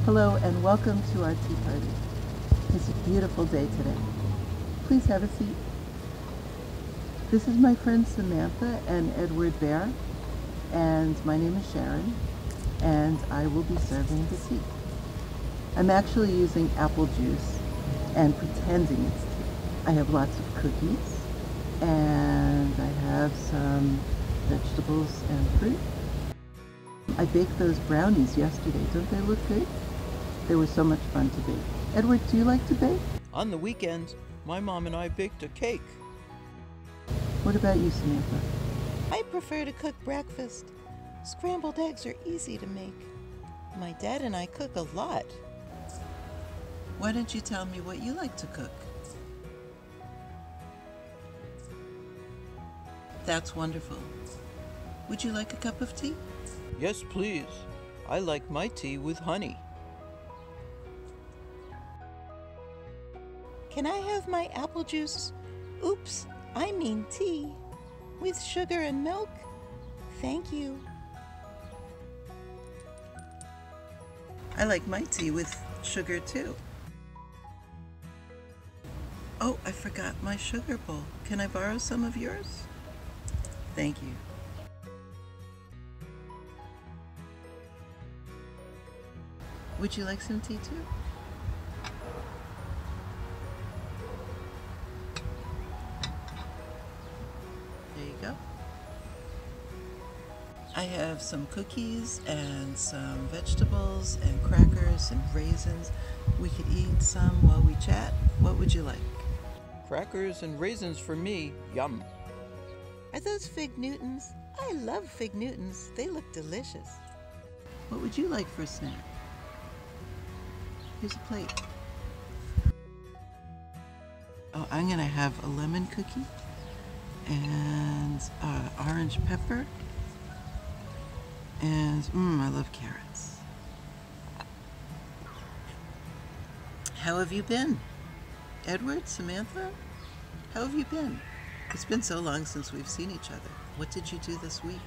Hello and welcome to our tea party. It's a beautiful day today. Please have a seat. This is my friend Samantha and Edward Bear, and my name is Sharon, and I will be serving the tea. I'm actually using apple juice and pretending it's tea. I have lots of cookies, and I have some vegetables and fruit. I baked those brownies yesterday. Don't they look good? They were so much fun to bake. Edward, do you like to bake? On the weekend, my mom and I baked a cake. What about you, Samantha? I prefer to cook breakfast. Scrambled eggs are easy to make. My dad and I cook a lot. Why don't you tell me what you like to cook? That's wonderful. Would you like a cup of tea? Yes, please. I like my tea with honey. Can I have my apple juice? Oops, I mean tea. With sugar and milk? Thank you. I like my tea with sugar too. Oh, I forgot my sugar bowl. Can I borrow some of yours? Thank you. Would you like some tea too? There you go. I have some cookies and some vegetables and crackers and raisins. We could eat some while we chat. What would you like? Crackers and raisins for me. Yum. Are those fig Newtons? I love fig Newtons. They look delicious. What would you like for a snack? Here's a plate. Oh, I'm gonna have a lemon cookie and orange pepper, and I love carrots. How have you been? Edward, Samantha, how have you been? It's been so long since we've seen each other. What did you do this week?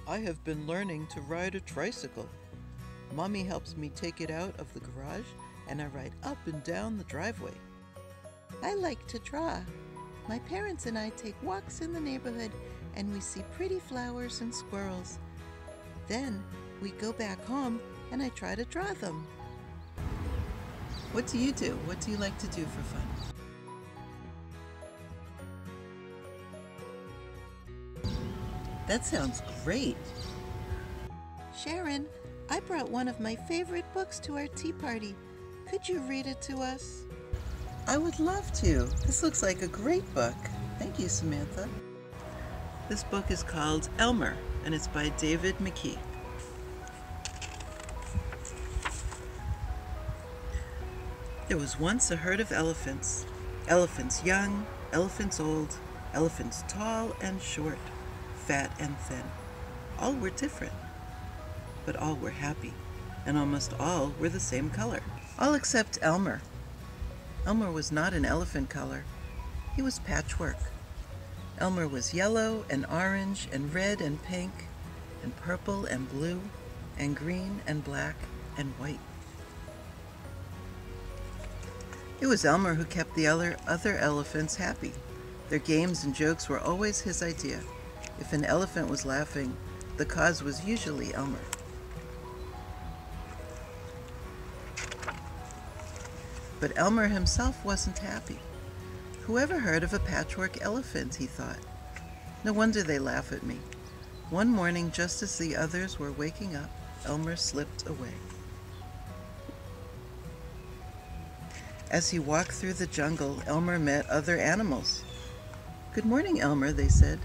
I have been learning to ride a tricycle. Mommy helps me take it out of the garage, and I ride up and down the driveway. I like to draw. My parents and I take walks in the neighborhood and we see pretty flowers and squirrels. Then we go back home and I try to draw them. What do you do? What do you like to do for fun? That sounds great. Sharon, I brought one of my favorite books to our tea party. Could you read it to us? I would love to. This looks like a great book. Thank you, Samantha. This book is called Elmer, and it's by David McKee. There was once a herd of elephants. Elephants young, elephants old, elephants tall and short, fat and thin. All were different, but all were happy, and almost all were the same color. All except Elmer. Elmer was not an elephant color. He was patchwork. Elmer was yellow and orange and red and pink and purple and blue and green and black and white. It was Elmer who kept the other elephants happy. Their games and jokes were always his idea. If an elephant was laughing, the cause was usually Elmer. But Elmer himself wasn't happy. Whoever heard of a patchwork elephant, he thought. No wonder they laugh at me. One morning, just as the others were waking up, Elmer slipped away. As he walked through the jungle, Elmer met other animals. "Good morning, Elmer," they said.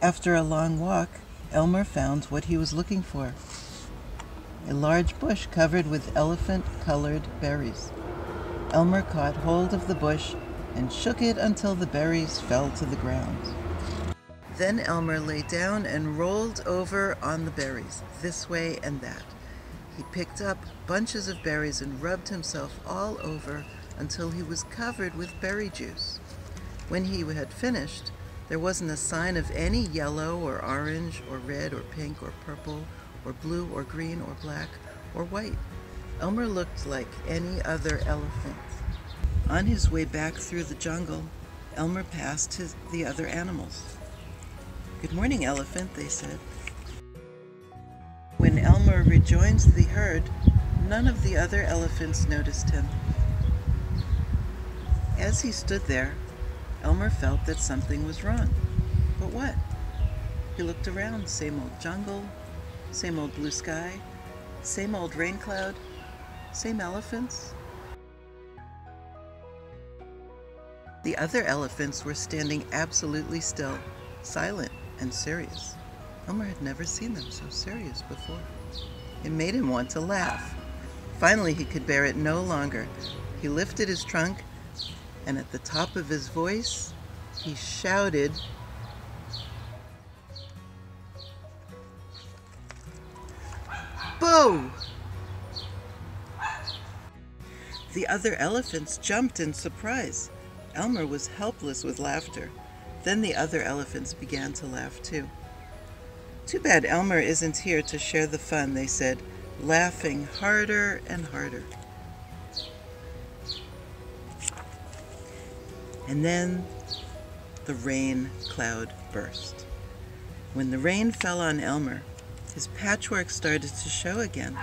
After a long walk, Elmer found what he was looking for. A large bush covered with elephant-colored berries. Elmer caught hold of the bush and shook it until the berries fell to the ground. Then Elmer lay down and rolled over on the berries, this way and that. He picked up bunches of berries and rubbed himself all over until he was covered with berry juice. When he had finished, there wasn't a sign of any yellow or orange or red or pink or purple or blue or green or black or white. Elmer looked like any other elephant. On his way back through the jungle, Elmer passed the other animals. "Good morning, elephant," they said. When Elmer rejoined the herd, none of the other elephants noticed him. As he stood there, Elmer felt that something was wrong. But what? He looked around. Same old jungle, same old blue sky, same old rain cloud, same elephants. The other elephants were standing absolutely still, silent and serious. Elmer had never seen them so serious before. It made him want to laugh. Finally, he could bear it no longer. He lifted his trunk, and at the top of his voice, he shouted, "Boo!" The other elephants jumped in surprise. Elmer was helpless with laughter. Then the other elephants began to laugh too. "Too bad Elmer isn't here to share the fun," they said, laughing harder and harder. And then the rain cloud burst. When the rain fell on Elmer, his patchwork started to show again.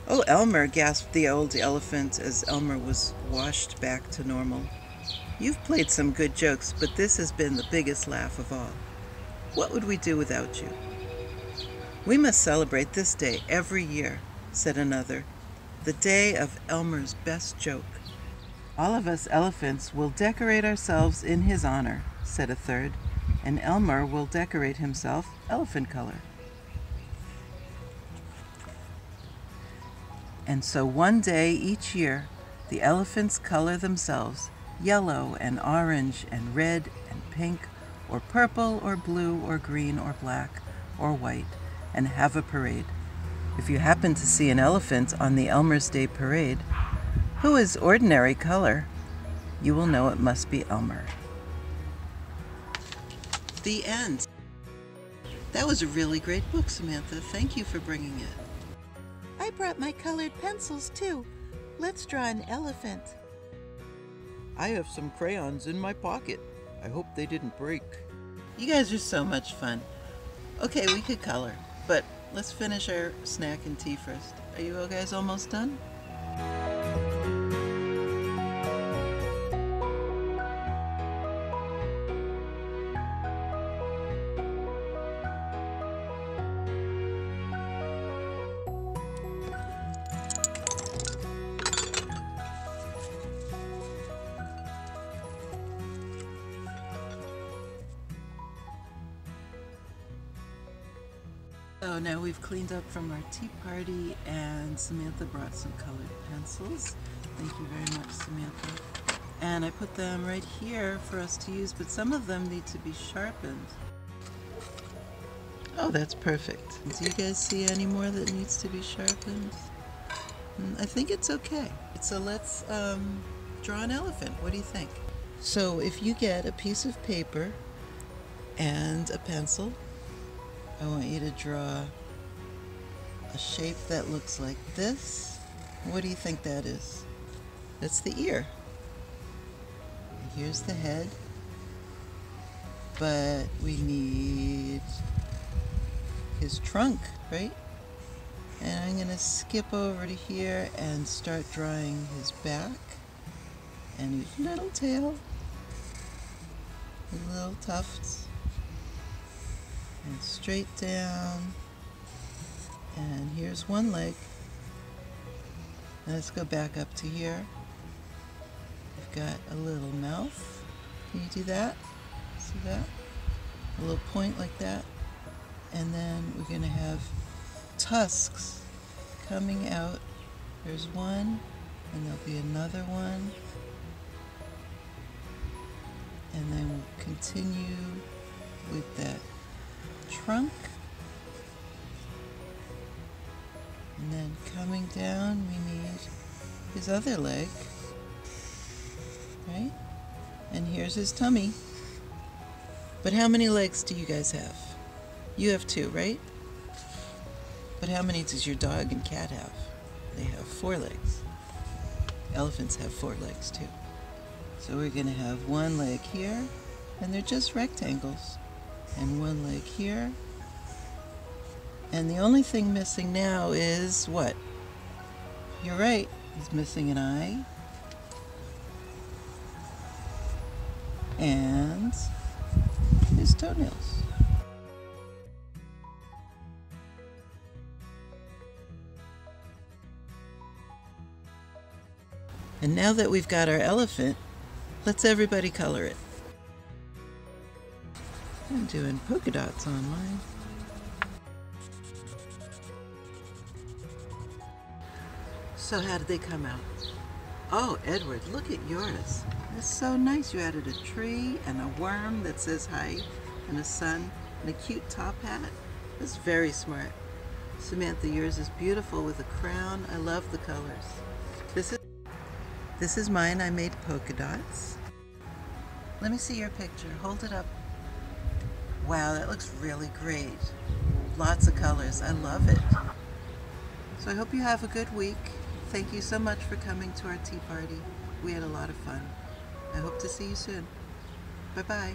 "Oh, Elmer," gasped the old elephant as Elmer was washed back to normal. "You've played some good jokes, but this has been the biggest laugh of all. What would we do without you?" "We must celebrate this day every year," said another, "the day of Elmer's best joke." "All of us elephants will decorate ourselves in his honor," said a third, "and Elmer will decorate himself elephant color." And so one day each year, the elephants color themselves yellow and orange and red and pink or purple or blue or green or black or white and have a parade. If you happen to see an elephant on the Elmer's Day parade, who is ordinary color, you will know it must be Elmer. The end. That was a really great book, Samantha. Thank you for bringing it. I brought my colored pencils too. Let's draw an elephant. I have some crayons in my pocket. I hope they didn't break. You guys are so much fun. Okay, we could color, but let's finish our snack and tea first. Are you all guys almost done? So now we've cleaned up from our tea party and Samantha brought some colored pencils. Thank you very much, Samantha. And I put them right here for us to use, but some of them need to be sharpened. Oh, that's perfect. Do you guys see any more that needs to be sharpened? I think it's okay. So let's draw an elephant. What do you think? So if you get a piece of paper and a pencil, I want you to draw a shape that looks like this. What do you think that is? That's the ear. Here's the head. But we need his trunk, right? And I'm going to skip over to here and start drawing his back and his little tail, his little tufts. And straight down, and here's one leg. Let's go back up to here. We've got a little mouth. Can you do that? See that? A little point like that. And then we're going to have tusks coming out. There's one, and there'll be another one. And then we'll continue with that trunk, and then coming down we need his other leg, right? And here's his tummy. But how many legs do you guys have? You have 2, right? But how many does your dog and cat have? They have 4 legs. Elephants have 4 legs too. So we're going to have 1 leg here, and they're just rectangles. And 1 leg here. And the only thing missing now is what? You're right, he's missing an eye. And his toenails. And now that we've got our elephant, let's everybody color it. I'm doing polka dots on mine. So how did they come out? Oh, Edward, look at yours. It's so nice. You added a tree and a worm that says hi and a sun and a cute top hat. That's very smart. Samantha, yours is beautiful with a crown. I love the colors. This is mine. I made polka dots. Let me see your picture. Hold it up. Wow, that looks really great. Lots of colors. I love it. So I hope you have a good week. Thank you so much for coming to our tea party. We had a lot of fun. I hope to see you soon. Bye-bye.